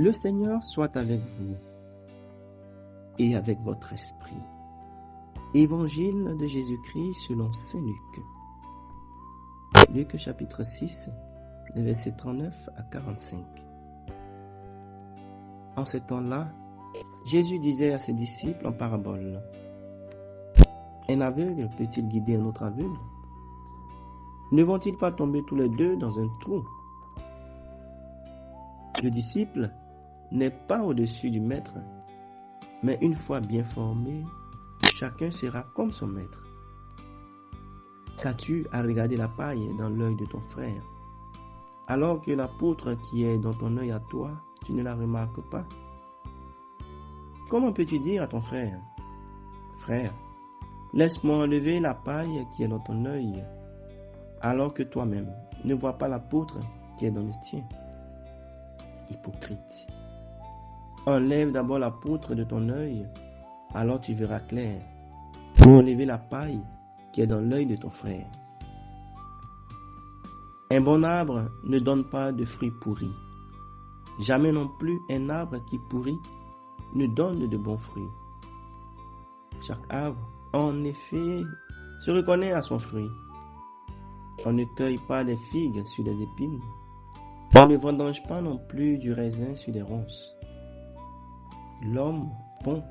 Le Seigneur soit avec vous et avec votre esprit. Évangile de Jésus-Christ selon saint Luc. Luc chapitre 6, les versets 39 à 45. En ce temps-là, Jésus disait à ses disciples en parabole: un aveugle peut-il guider un autre aveugle? Ne vont-ils pas tomber tous les deux dans un trou? Le disciple n'est pas au-dessus du maître, mais une fois bien formé, chacun sera comme son maître. Qu'as-tu à regarder la paille dans l'œil de ton frère, alors que la poutre qui est dans ton œil à toi, tu ne la remarques pas? Comment peux-tu dire à ton frère: frère, laisse-moi enlever la paille qui est dans ton œil, alors que toi-même ne vois pas la poutre qui est dans le tien? Hypocrite. Enlève d'abord la poutre de ton œil, alors tu verras clair pour enlever la paille qui est dans l'œil de ton frère. Un bon arbre ne donne pas de fruits pourris. Jamais non plus un arbre qui pourrit ne donne de bons fruits. Chaque arbre, en effet, se reconnaît à son fruit. On ne cueille pas des figues sur des épines. On ne vendange pas non plus du raisin sur des ronces. L'homme bon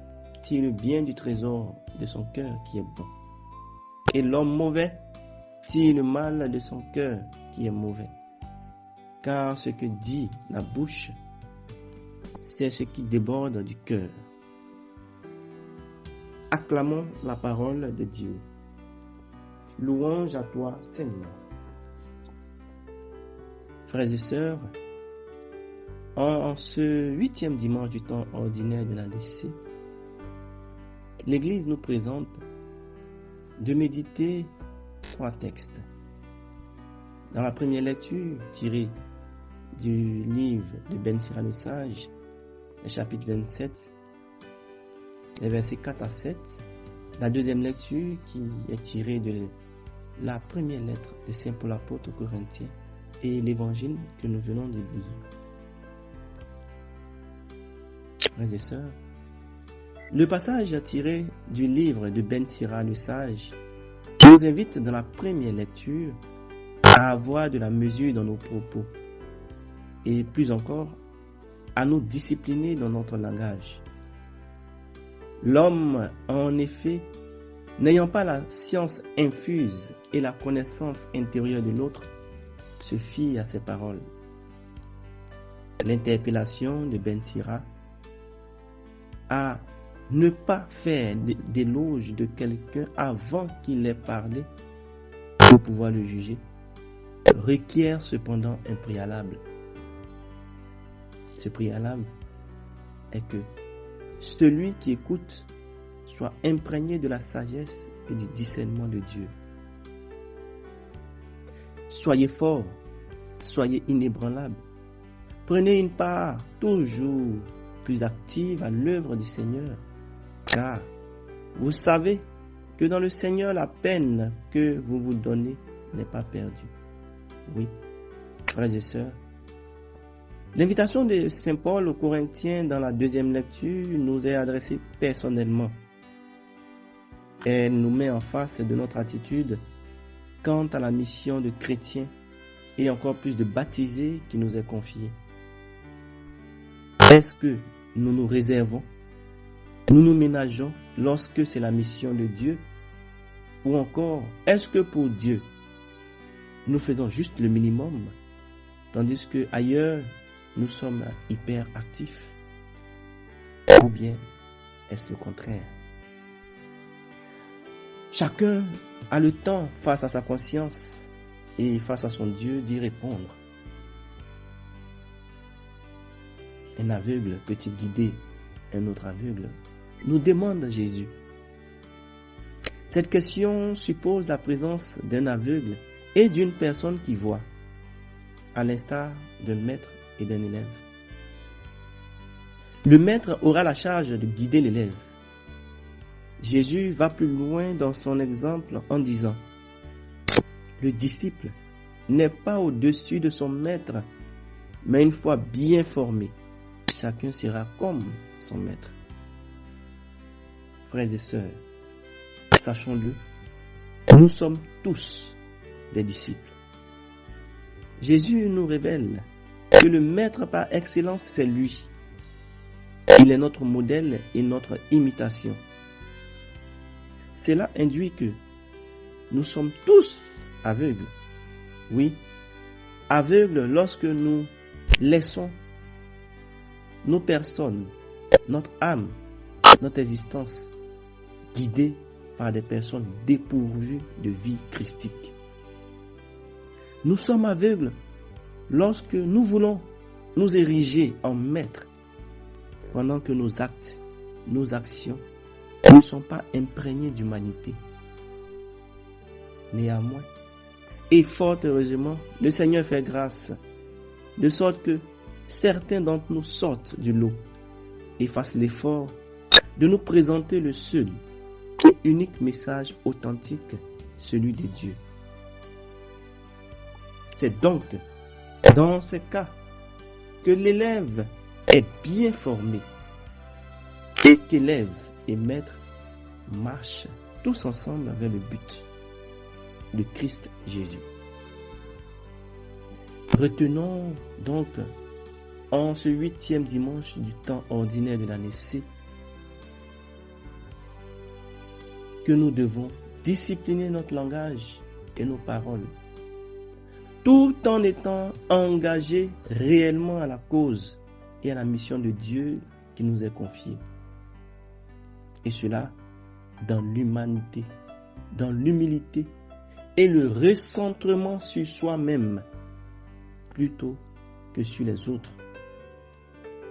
tire bien du trésor de son cœur qui est bon. Et l'homme mauvais tire le mal de son cœur qui est mauvais. Car ce que dit la bouche, c'est ce qui déborde du cœur. Acclamons la parole de Dieu. Louange à toi, Seigneur. Frères et sœurs, en ce 8e dimanche du temps ordinaire de la l'année, l'Église nous présente de méditer 3 textes. Dans la première lecture, tirée du livre de Ben Sira le Sage, le chapitre 27, les versets 4 à 7, la deuxième lecture qui est tirée de la première lettre de Saint Paul apôtre aux Corinthiens et l'évangile que nous venons de lire. Frères et sœurs, le passage tiré du livre de Ben Sira le Sage nous invite dans la première lecture à avoir de la mesure dans nos propos et plus encore à nous discipliner dans notre langage. L'homme, en effet, n'ayant pas la science infuse et la connaissance intérieure de l'autre, se fie à ses paroles. L'interpellation de Ben Sira à ne pas faire d'éloge de quelqu'un avant qu'il ait parlé pour pouvoir le juger requiert cependant un préalable. Ce préalable est que celui qui écoute soit imprégné de la sagesse et du discernement de Dieu. Soyez forts, soyez inébranlables. Prenez une part toujours plus active à l'œuvre du Seigneur, car vous savez que dans le Seigneur, la peine que vous vous donnez n'est pas perdue. Oui, frères et sœurs, l'invitation de Saint Paul aux Corinthiens dans la deuxième lecture nous est adressée personnellement. Elle nous met en face de notre attitude quant à la mission de chrétien et encore plus de baptisés qui nous est confiée. Est-ce que nous nous réservons, nous nous ménageons lorsque c'est la mission de Dieu, ou encore est-ce que pour Dieu nous faisons juste le minimum, tandis que ailleurs nous sommes hyper actifs, ou bien est-ce le contraire? Chacun a le temps face à sa conscience et face à son Dieu d'y répondre. Un aveugle peut-il guider un autre aveugle? Nous demande Jésus. Cette question suppose la présence d'un aveugle et d'une personne qui voit, à l'instar d'un maître et d'un élève. Le maître aura la charge de guider l'élève. Jésus va plus loin dans son exemple en disant: le disciple n'est pas au-dessus de son maître, mais une fois bien formé, chacun sera comme son maître. Frères et sœurs, sachons-le, nous sommes tous des disciples. Jésus nous révèle que le maître par excellence, c'est lui. Il est notre modèle et notre imitation. Cela induit que nous sommes tous aveugles. Oui, aveugles lorsque nous laissons nos personnes, notre âme, notre existence guidée par des personnes dépourvues de vie christique. Nous sommes aveugles lorsque nous voulons nous ériger en maître pendant que nos actes, nos actions ne sont pas imprégnés d'humanité. Néanmoins, et fort heureusement, le Seigneur fait grâce, de sorte que certains d'entre nous sortent du lot et fassent l'effort de nous présenter le seul et unique message authentique, celui de Dieu. C'est donc dans ces cas que l'élève est bien formé et qu'élève et maître marchent tous ensemble vers le but de Christ Jésus. Retenons donc en ce 8e dimanche du temps ordinaire de l'année C que nous devons discipliner notre langage et nos paroles, tout en étant engagés réellement à la cause et à la mission de Dieu qui nous est confiée. Et cela dans l'humanité, dans l'humilité et le recentrement sur soi-même plutôt que sur les autres,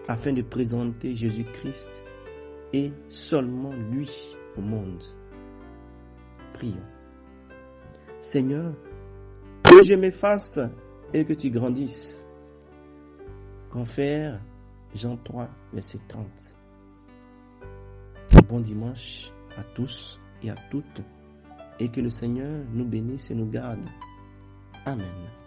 afin de présenter Jésus-Christ et seulement lui au monde. Prions. Seigneur, que je m'efface et que tu grandisses. Confère Jean 3, verset 30. Bon dimanche à tous et à toutes, et que le Seigneur nous bénisse et nous garde. Amen.